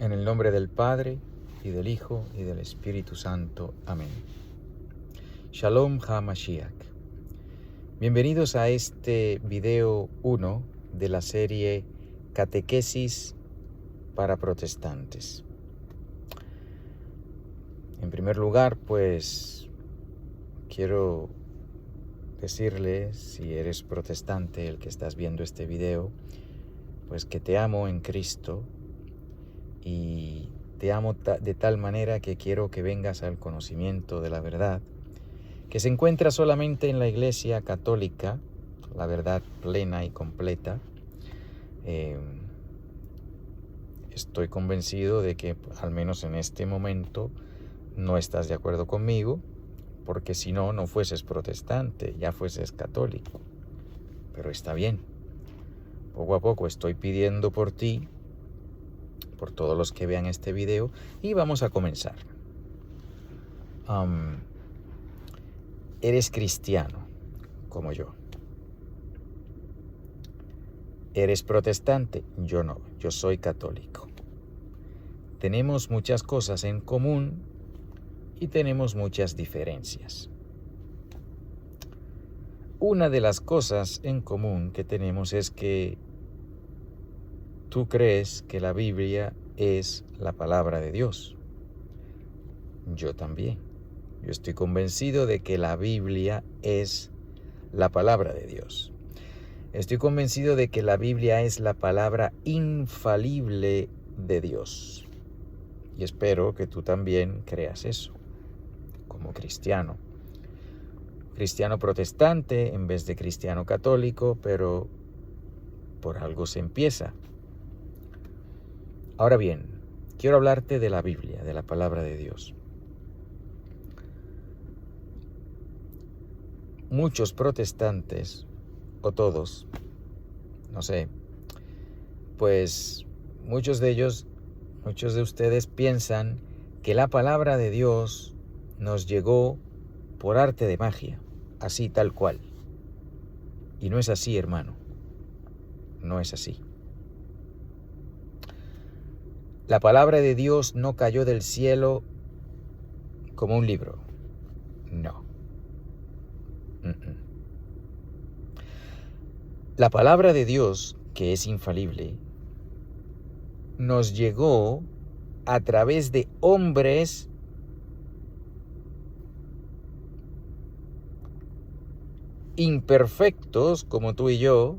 En el nombre del Padre, y del Hijo, y del Espíritu Santo. Amén. Shalom HaMashiach. Bienvenidos a este video 1 de la serie Catequesis para protestantes. En primer lugar, pues, quiero decirle, si eres protestante, el que estás viendo este video, pues que te amo en Cristo y te amo de tal manera que quiero que vengas al conocimiento de la verdad, que se encuentra solamente en la Iglesia Católica, la verdad plena y completa. Estoy convencido de que, al menos en este momento, no estás de acuerdo conmigo, porque si no, no fueses protestante, ya fueses católico. Pero está bien. Poco a poco estoy pidiendo por ti, por todos los que vean este video, y vamos a comenzar. Eres cristiano, como yo. ¿Eres protestante? Yo no, yo soy católico. Tenemos muchas cosas en común y tenemos muchas diferencias. Una de las cosas en común que tenemos es que tú crees que la Biblia es la palabra de Dios. Yo también. Yo estoy convencido de que la Biblia es la palabra de Dios. Estoy convencido de que la Biblia es la palabra infalible de Dios. Y espero que tú también creas eso, como cristiano. Cristiano protestante en vez de cristiano católico, pero por algo se empieza. Ahora bien, quiero hablarte de la Biblia, de la palabra de Dios. Muchos protestantes, o todos, no sé, pues muchos de ustedes piensan que la palabra de Dios nos llegó por arte de magia, así tal cual. Y no es así, hermano, no es así. La palabra de Dios no cayó del cielo como un libro, no. La palabra de Dios, que es infalible, nos llegó a través de hombres imperfectos como tú y yo,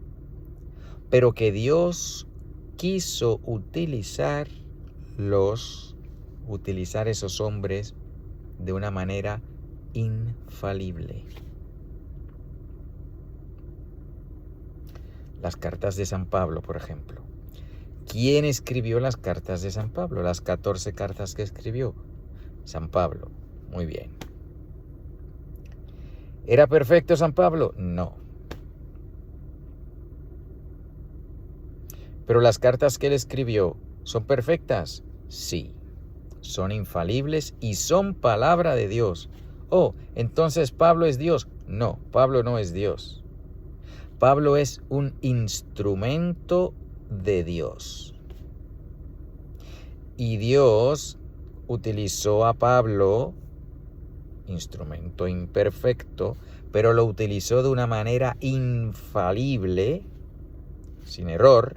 pero que Dios quiso utilizar esos hombres de una manera infalible. Las cartas de San Pablo, por ejemplo. ¿Quién escribió las cartas de San Pablo? Las 14 cartas que escribió San Pablo. Muy bien. ¿Era perfecto San Pablo? No. ¿Pero las cartas que él escribió son perfectas? Sí. Son infalibles y son palabra de Dios. Oh, entonces Pablo es Dios. No, Pablo no es Dios. Pablo es un instrumento de Dios. Y Dios utilizó a Pablo, instrumento imperfecto, pero lo utilizó de una manera infalible, sin error,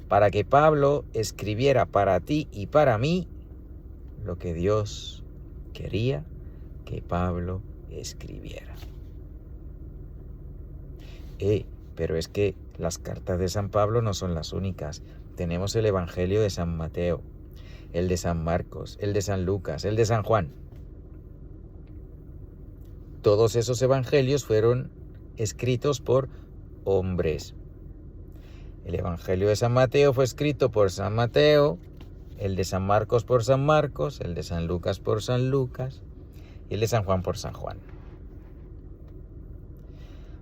para que Pablo escribiera para ti y para mí lo que Dios quería que Pablo escribiera. Pero es que las cartas de San Pablo no son las únicas. Tenemos el Evangelio de San Mateo, el de San Marcos, el de San Lucas, el de San Juan. Todos esos evangelios fueron escritos por hombres. El Evangelio de San Mateo fue escrito por San Mateo, el de San Marcos por San Marcos, el de San Lucas por San Lucas y el de San Juan por San Juan.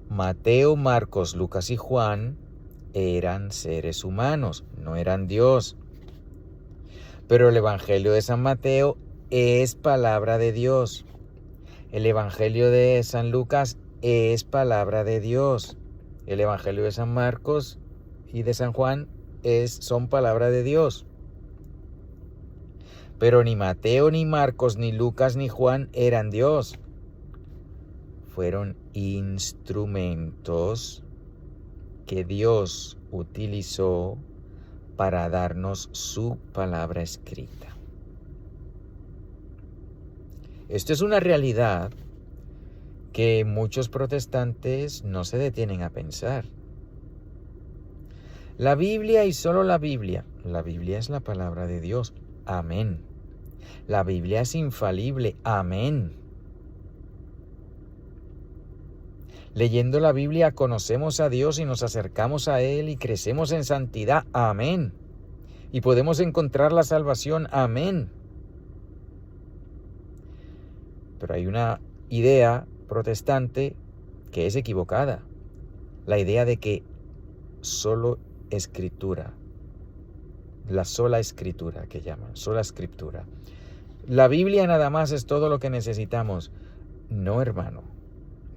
Mateo, Marcos, Lucas y Juan eran seres humanos, no eran Dios. Pero el Evangelio de San Mateo es palabra de Dios. El Evangelio de San Lucas es palabra de Dios. El Evangelio de San Marcos y de San Juan son palabra de Dios. Pero ni Mateo, ni Marcos, ni Lucas, ni Juan eran Dios. Fueron instrumentos que Dios utilizó para darnos su palabra escrita. Esto es una realidad que muchos protestantes no se detienen a pensar. La Biblia y solo la Biblia. La Biblia es la palabra de Dios. Amén. La Biblia es infalible. Amén. Leyendo la Biblia conocemos a Dios y nos acercamos a Él y crecemos en santidad. Amén. Y podemos encontrar la salvación. Amén. Pero hay una idea protestante que es equivocada. La idea de que solo escritura, la sola escritura que llaman, sola escritura. La Biblia nada más es todo lo que necesitamos. No, hermano,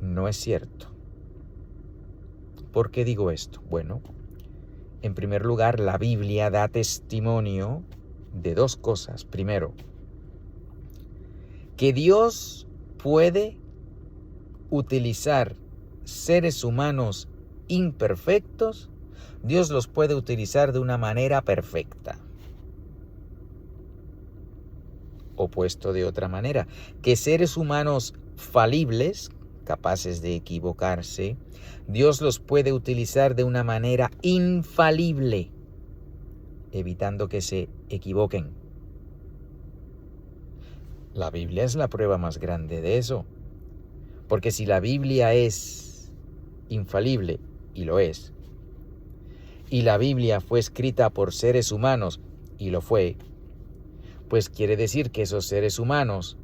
no es cierto. ¿Por qué digo esto? Bueno, en primer lugar, la Biblia da testimonio de dos cosas. Primero, que Dios puede utilizar seres humanos imperfectos, Dios los puede utilizar de una manera perfecta. O puesto de otra manera, que seres humanos falibles, capaces de equivocarse, Dios los puede utilizar de una manera infalible, evitando que se equivoquen. La Biblia es la prueba más grande de eso. Porque si la Biblia es infalible, y lo es, y la Biblia fue escrita por seres humanos, y lo fue, pues quiere decir que esos seres humanos,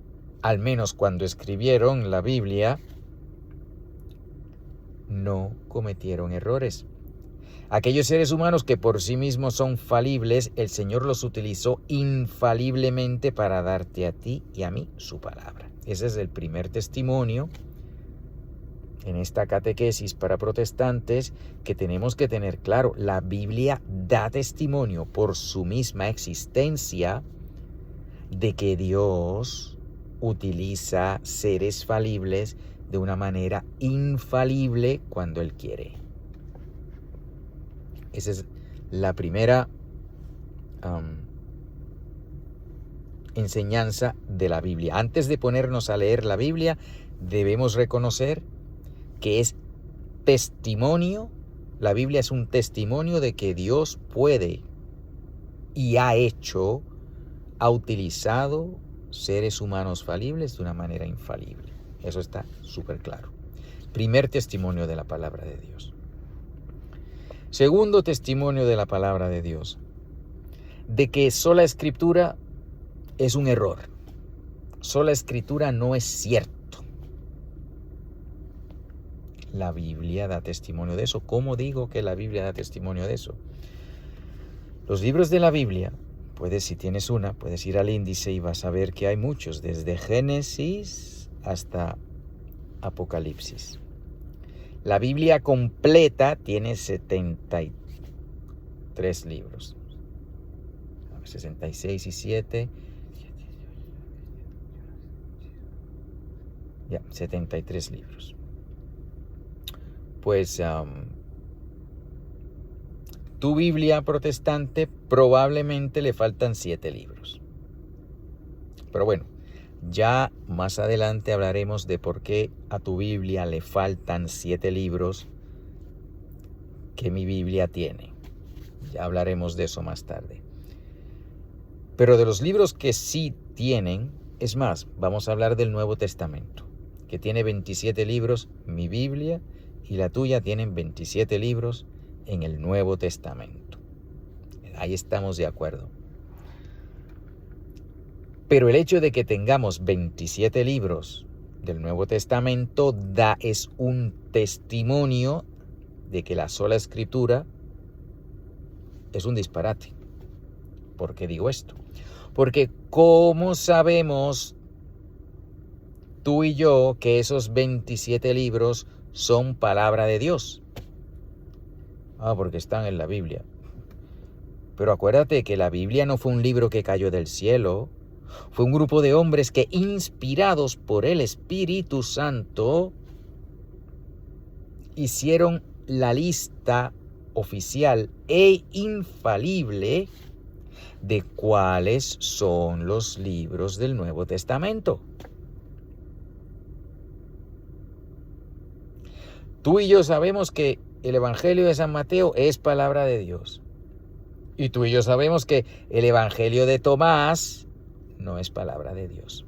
al menos cuando escribieron la Biblia, no cometieron errores. Aquellos seres humanos que por sí mismos son falibles, el Señor los utilizó infaliblemente para darte a ti y a mí su palabra. Ese es el primer testimonio en esta catequesis para protestantes que tenemos que tener claro. La Biblia da testimonio por su misma existencia de que Dios utiliza seres falibles de una manera infalible cuando Él quiere. Esa es la primera enseñanza de la Biblia. Antes de ponernos a leer la Biblia, debemos reconocer que es testimonio. La Biblia es un testimonio de que Dios puede y ha utilizado seres humanos falibles de una manera infalible. Eso está súper claro. Primer testimonio de la palabra de Dios. Segundo testimonio de la palabra de Dios, de que sola escritura es un error. Sola escritura no es cierto. La Biblia da testimonio de eso. ¿Cómo digo que la Biblia da testimonio de eso? Los libros de la Biblia, si tienes una, puedes ir al índice y vas a ver que hay muchos, desde Génesis hasta Apocalipsis. La Biblia completa tiene 73 libros. 66 y 7. 73 libros. Pues tu Biblia protestante probablemente le faltan 7 libros. Pero bueno, ya más adelante hablaremos de por qué a tu Biblia le faltan 7 libros que mi Biblia tiene. Ya hablaremos de eso más tarde. Pero de los libros que sí tienen, es más, vamos a hablar del Nuevo Testamento, que tiene 27 libros, mi Biblia y la tuya tienen 27 libros en el Nuevo Testamento. Ahí estamos de acuerdo. Pero el hecho de que tengamos 27 libros del Nuevo Testamento es un testimonio de que la sola escritura es un disparate. ¿Por qué digo esto? Porque ¿cómo sabemos tú y yo que esos 27 libros son palabra de Dios? Porque están en la Biblia. Pero acuérdate que la Biblia no fue un libro que cayó del cielo. Fue un grupo de hombres que, inspirados por el Espíritu Santo, hicieron la lista oficial e infalible de cuáles son los libros del Nuevo Testamento. Tú y yo sabemos que el Evangelio de San Mateo es palabra de Dios. Y tú y yo sabemos que el Evangelio de Tomás no es palabra de Dios.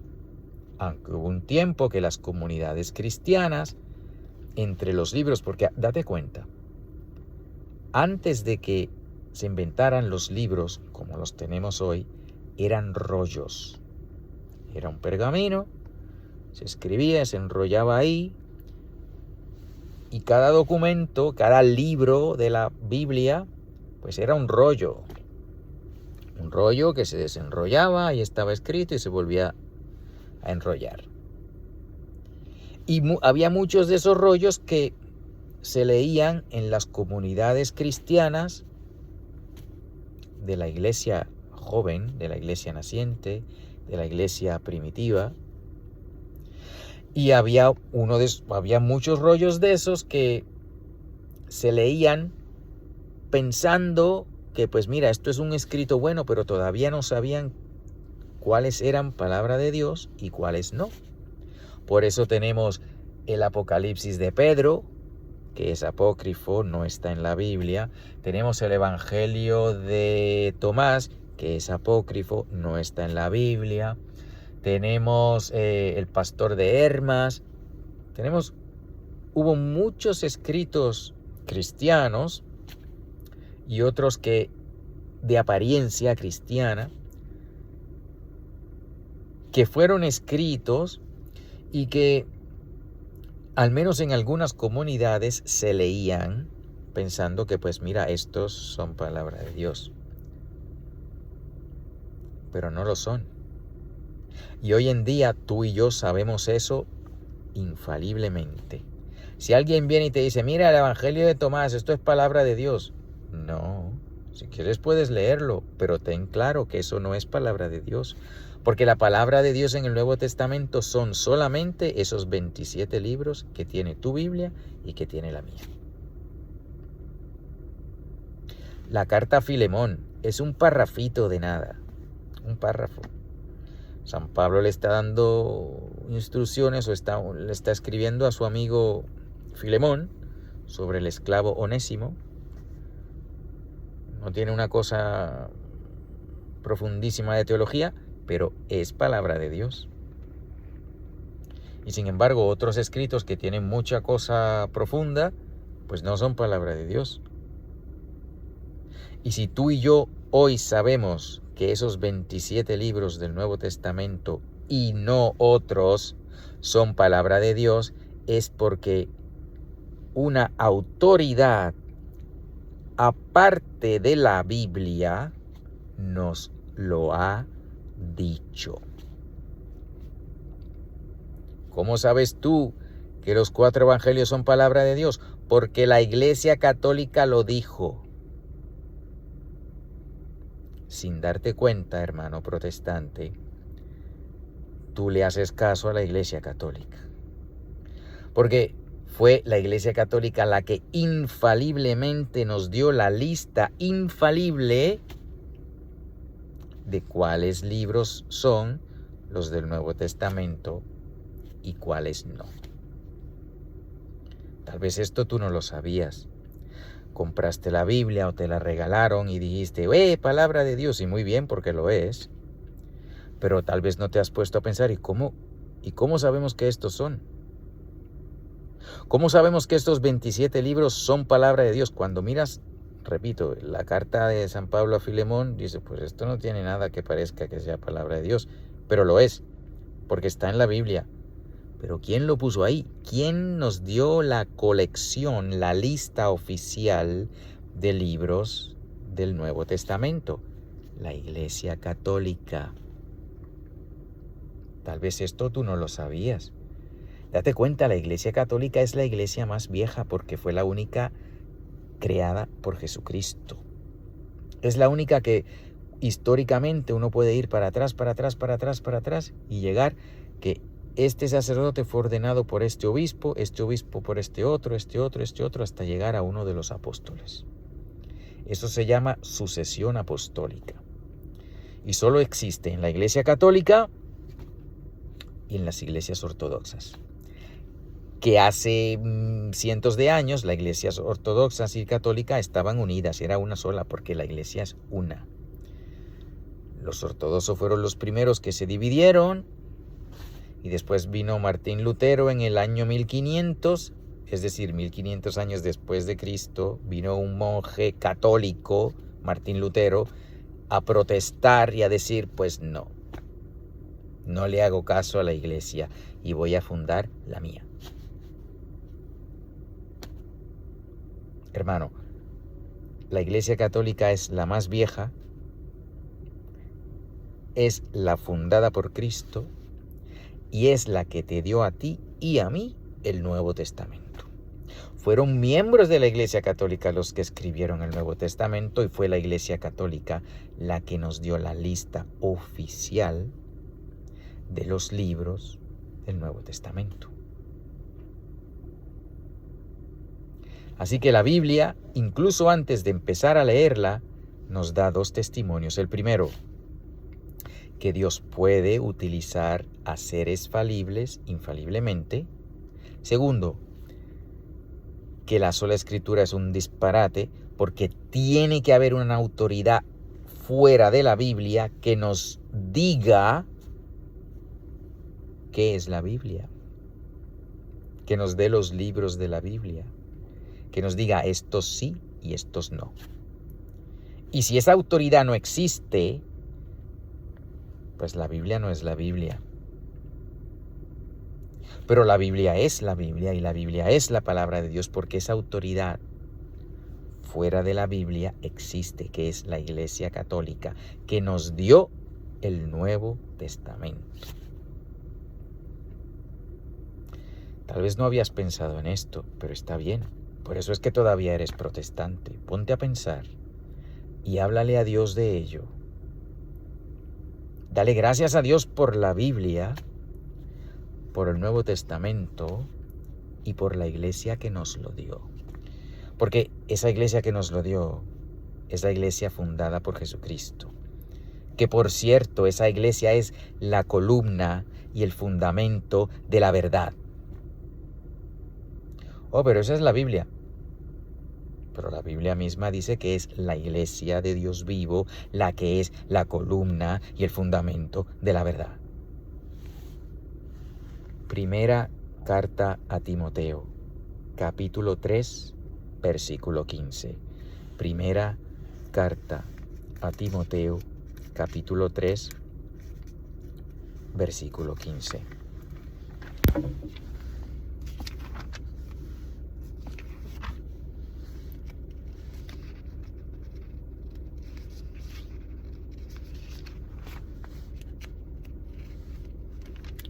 Aunque hubo un tiempo que las comunidades cristianas, entre los libros, porque date cuenta, antes de que se inventaran los libros como los tenemos hoy, eran rollos. Era un pergamino, se escribía, se enrollaba ahí, y cada documento, cada libro de la Biblia, pues era un rollo que se desenrollaba y estaba escrito y se volvía a enrollar. Y había muchos de esos rollos que se leían en las comunidades cristianas de la iglesia joven, de la iglesia naciente, de la iglesia primitiva. Y había muchos rollos de esos que se leían pensando que, pues mira, esto es un escrito bueno, pero todavía no sabían cuáles eran palabra de Dios y cuáles no. Por eso tenemos el Apocalipsis de Pedro, que es apócrifo, no está en la Biblia. Tenemos el Evangelio de Tomás, que es apócrifo, no está en la Biblia. Tenemos el Pastor de Hermas. Hubo muchos escritos cristianos y otros que de apariencia cristiana que fueron escritos y que al menos en algunas comunidades se leían pensando que pues mira, estos son palabra de Dios, pero no lo son. Y hoy en día tú y yo sabemos eso infaliblemente. Si alguien viene y te dice, mira el Evangelio de Tomás, esto es palabra de Dios. No, si quieres puedes leerlo, pero ten claro que eso no es palabra de Dios. Porque la palabra de Dios en el Nuevo Testamento son solamente esos 27 libros que tiene tu Biblia y que tiene la mía. La carta a Filemón es un parrafito de nada, un párrafo. San Pablo le está dando instrucciones o le está escribiendo a su amigo Filemón sobre el esclavo Onésimo. No tiene una cosa profundísima de teología, pero es palabra de Dios. Y sin embargo, otros escritos que tienen mucha cosa profunda, pues no son palabra de Dios. Y si tú y yo hoy sabemos que esos 27 libros del Nuevo Testamento y no otros son palabra de Dios, es porque una autoridad aparte de la Biblia nos lo ha dicho. ¿Cómo sabes tú que los 4 evangelios son palabra de Dios? Porque la Iglesia Católica lo dijo. Sin darte cuenta, hermano protestante, tú le haces caso a la Iglesia Católica. Porque fue la Iglesia Católica la que infaliblemente nos dio la lista infalible de cuáles libros son los del Nuevo Testamento y cuáles no. Tal vez esto tú no lo sabías. Compraste la Biblia o te la regalaron y dijiste, palabra de Dios, y muy bien porque lo es. Pero tal vez no te has puesto a pensar, ¿y cómo sabemos que estos son? ¿Cómo sabemos que estos 27 libros son palabra de Dios? Cuando miras, repito, la carta de San Pablo a Filemón, dice, pues esto no tiene nada que parezca que sea palabra de Dios, pero lo es, porque está en la Biblia. Pero ¿quién lo puso ahí? ¿Quién nos dio la colección, la lista oficial de libros del Nuevo Testamento? La Iglesia Católica. Tal vez esto tú no lo sabías. Date cuenta, la Iglesia Católica es la iglesia más vieja porque fue la única creada por Jesucristo. Es la única que históricamente uno puede ir para atrás y llegar que este sacerdote fue ordenado por este obispo por este otro, hasta llegar a uno de los apóstoles. Eso se llama sucesión apostólica. Y solo existe en la Iglesia Católica y en las iglesias ortodoxas. Que hace cientos de años las iglesias ortodoxas y católicas estaban unidas, era una sola, porque la iglesia es una. Los ortodoxos fueron los primeros que se dividieron, y después vino Martín Lutero en el año 1500, es decir, 1500 años después de Cristo, vino un monje católico, Martín Lutero, a protestar y a decir, pues no le hago caso a la iglesia y voy a fundar la mía. Hermano, la Iglesia Católica es la más vieja, es la fundada por Cristo y es la que te dio a ti y a mí el Nuevo Testamento. Fueron miembros de la Iglesia Católica los que escribieron el Nuevo Testamento y fue la Iglesia Católica la que nos dio la lista oficial de los libros del Nuevo Testamento. Así que la Biblia, incluso antes de empezar a leerla, nos da dos testimonios. El primero, que Dios puede utilizar a seres falibles infaliblemente. Segundo, que la sola escritura es un disparate porque tiene que haber una autoridad fuera de la Biblia que nos diga qué es la Biblia, que nos dé los libros de la Biblia, que nos diga estos sí y estos no. Y si esa autoridad no existe, pues la Biblia no es la Biblia. Pero la Biblia es la Biblia y la Biblia es la palabra de Dios porque esa autoridad fuera de la Biblia existe, que es la Iglesia Católica, que nos dio el Nuevo Testamento. Tal vez no habías pensado en esto, pero está bien. Por eso es que todavía eres protestante. Ponte a pensar y háblale a Dios de ello. Dale gracias a Dios por la Biblia, por el Nuevo Testamento y por la iglesia que nos lo dio. Porque esa iglesia que nos lo dio es la iglesia fundada por Jesucristo. Que por cierto, esa iglesia es la columna y el fundamento de la verdad. Oh, pero esa es la Biblia. Pero la Biblia misma dice que es la iglesia de Dios vivo, la que es la columna y el fundamento de la verdad. Primera carta a Timoteo, capítulo 3, versículo 15. Primera carta a Timoteo, capítulo 3, versículo 15.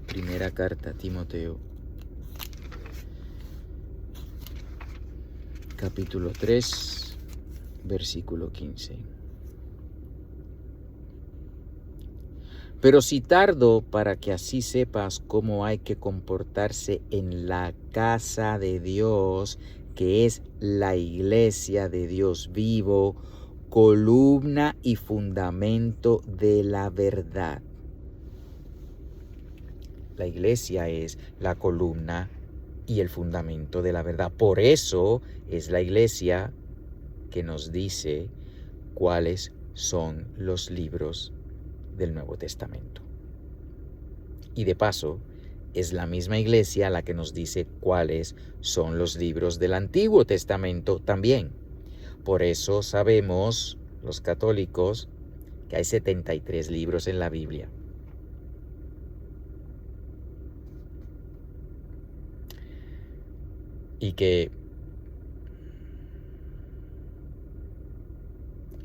Primera carta a Timoteo, capítulo 3, versículo 15. Pero si tardo para que así sepas cómo hay que comportarse en la casa de Dios, que es la iglesia de Dios vivo, columna y fundamento de la verdad. La iglesia es la columna y el fundamento de la verdad. Por eso es la iglesia que nos dice cuáles son los libros del Nuevo Testamento. Y de paso, es la misma iglesia la que nos dice cuáles son los libros del Antiguo Testamento también. Por eso sabemos, los católicos, que hay 73 libros en la Biblia. Y que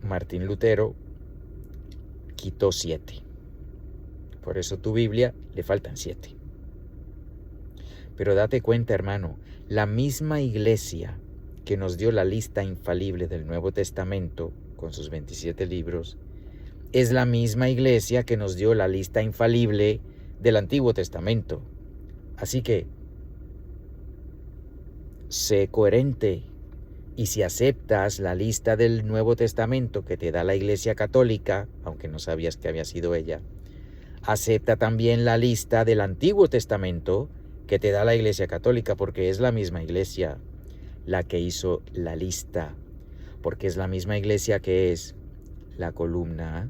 Martín Lutero quitó 7. Por eso tu Biblia le faltan 7. Pero date cuenta, hermano, la misma iglesia que nos dio la lista infalible del Nuevo Testamento, con sus 27 libros, es la misma iglesia que nos dio la lista infalible del Antiguo Testamento. Así que, sé coherente. Y si aceptas la lista del Nuevo Testamento que te da la Iglesia Católica, aunque no sabías que había sido ella, acepta también la lista del Antiguo Testamento que te da la Iglesia Católica, porque es la misma iglesia la que hizo la lista, porque es la misma iglesia que es la columna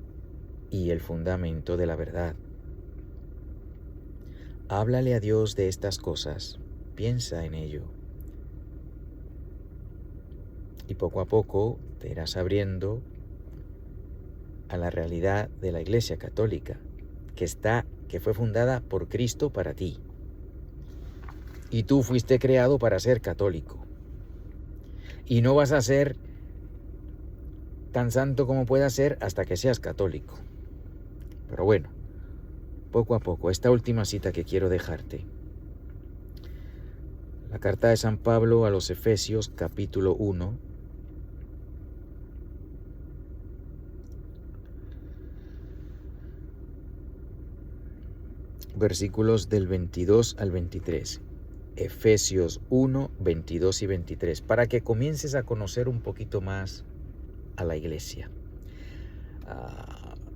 y el fundamento de la verdad. Háblale a Dios de estas cosas, piensa en ello. Y poco a poco te irás abriendo a la realidad de la Iglesia Católica, que fue fundada por Cristo para ti. Y tú fuiste creado para ser católico. Y no vas a ser tan santo como puedas ser hasta que seas católico. Pero bueno, poco a poco, esta última cita que quiero dejarte. La carta de San Pablo a los Efesios, capítulo 1, versículos del 22 al 23. Efesios 1, 22 y 23, para que comiences a conocer un poquito más a la iglesia.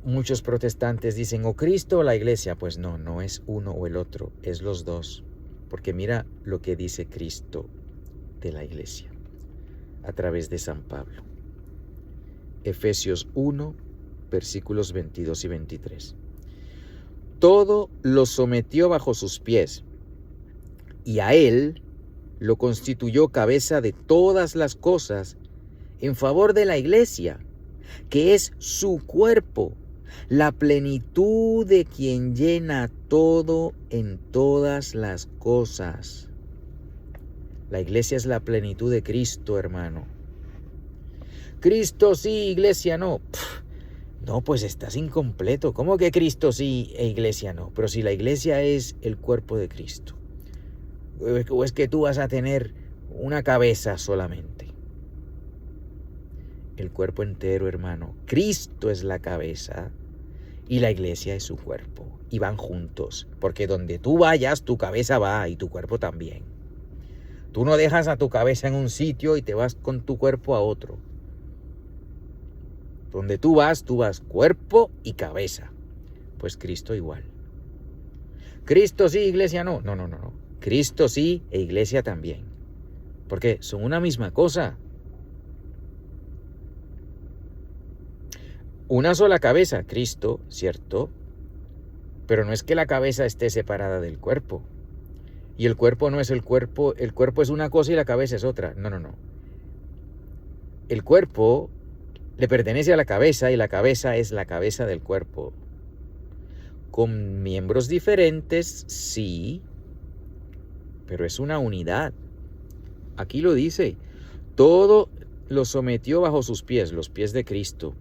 Muchos protestantes dicen, o Cristo o la iglesia. Pues no es uno o el otro, es los dos. Porque mira lo que dice Cristo de la iglesia a través de San Pablo. Efesios 1, versículos 22 y 23. Todo lo sometió bajo sus pies, y a él lo constituyó cabeza de todas las cosas en favor de la iglesia, que es su cuerpo, la plenitud de quien llena todo en todas las cosas. La iglesia es la plenitud de Cristo, hermano. Cristo sí, iglesia no. No, pues estás incompleto. ¿Cómo que Cristo sí e iglesia no? Pero si la iglesia es el cuerpo de Cristo. ¿O es que tú vas a tener una cabeza solamente? El cuerpo entero, hermano. Cristo es la cabeza y la iglesia es su cuerpo. Y van juntos. Porque donde tú vayas, tu cabeza va y tu cuerpo también. Tú no dejas a tu cabeza en un sitio y te vas con tu cuerpo a otro. Donde tú vas cuerpo y cabeza. Pues Cristo igual. Cristo sí, iglesia no. No. Cristo sí e iglesia también. Porque son una misma cosa. Una sola cabeza, Cristo, ¿cierto? Pero no es que la cabeza esté separada del cuerpo. Y el cuerpo no es el cuerpo es una cosa y la cabeza es otra. No. El cuerpo le pertenece a la cabeza y la cabeza es la cabeza del cuerpo. Con miembros diferentes, sí, pero es una unidad. Aquí lo dice, todo lo sometió bajo sus pies, los pies de Cristo,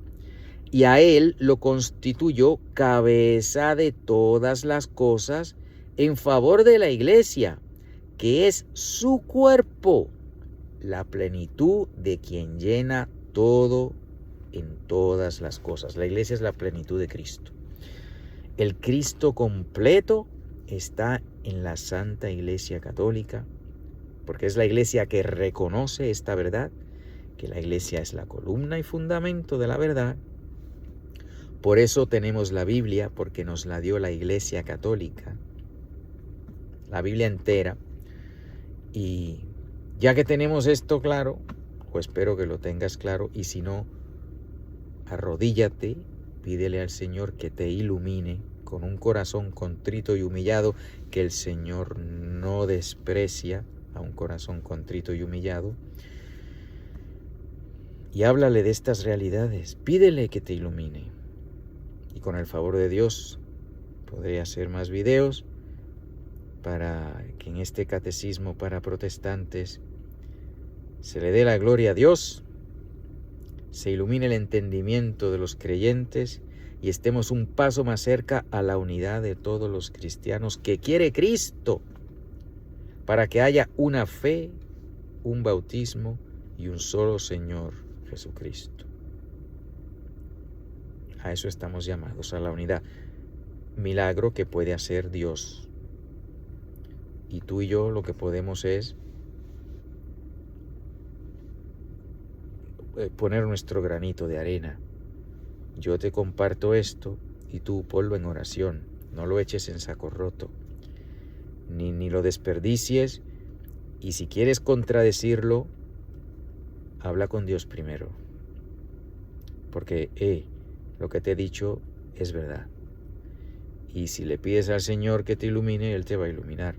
y a él lo constituyó cabeza de todas las cosas en favor de la iglesia, que es su cuerpo, la plenitud de quien llena todo en todas las cosas. La iglesia es la plenitud de Cristo. El Cristo completo está en la Santa Iglesia Católica, porque es la iglesia que reconoce esta verdad, que la iglesia es la columna y fundamento de la verdad. Por eso tenemos la Biblia, porque nos la dio la Iglesia Católica, la Biblia entera. Y ya que tenemos esto claro, o espero que lo tengas claro, y si no, arrodíllate, pídele al Señor que te ilumine con un corazón contrito y humillado, que el Señor no desprecia a un corazón contrito y humillado. Y háblale de estas realidades, pídele que te ilumine. Y con el favor de Dios podré hacer más videos para que en este catecismo para protestantes se le dé la gloria a Dios, se ilumine el entendimiento de los creyentes y estemos un paso más cerca a la unidad de todos los cristianos que quiere Cristo, para que haya una fe, un bautismo y un solo Señor Jesucristo. A eso estamos llamados, a la unidad. Milagro que puede hacer Dios. Y tú y yo lo que podemos es poner nuestro granito de arena. Yo te comparto esto y tú ponlo en oración. No lo eches en saco roto. Ni lo desperdicies. Y si quieres contradecirlo, habla con Dios primero. Porque lo que te he dicho es verdad. Y si le pides al Señor que te ilumine, Él te va a iluminar.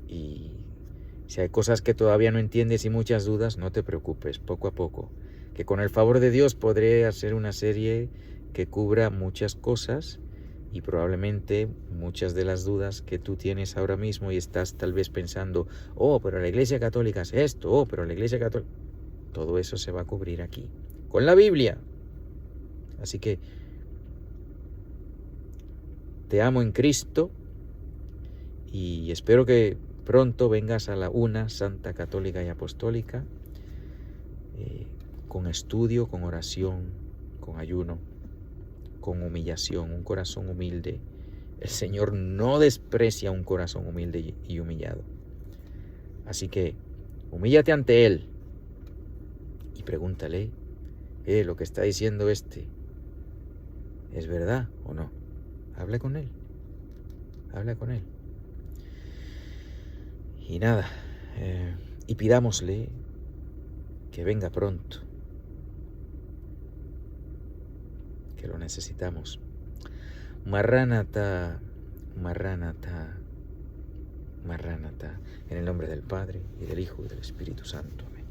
Y si hay cosas que todavía no entiendes y muchas dudas, no te preocupes, poco a poco. Que con el favor de Dios podré hacer una serie que cubra muchas cosas y probablemente muchas de las dudas que tú tienes ahora mismo y estás tal vez pensando, pero la Iglesia Católica es esto, pero la Iglesia Católica... Todo eso se va a cubrir aquí, con la Biblia. Así que te amo en Cristo y espero que pronto vengas a la una Santa Católica y Apostólica, con estudio, con oración, con ayuno, con humillación, un corazón humilde. El Señor no desprecia un corazón humilde y humillado. Así que humíllate ante Él y pregúntale, lo que está diciendo ¿es verdad o no? Habla con Él. Habla con Él. Y nada, y pidámosle que venga pronto, que lo necesitamos. Marránata, Marránata, Marránata, en el nombre del Padre, y del Hijo, y del Espíritu Santo. Amén.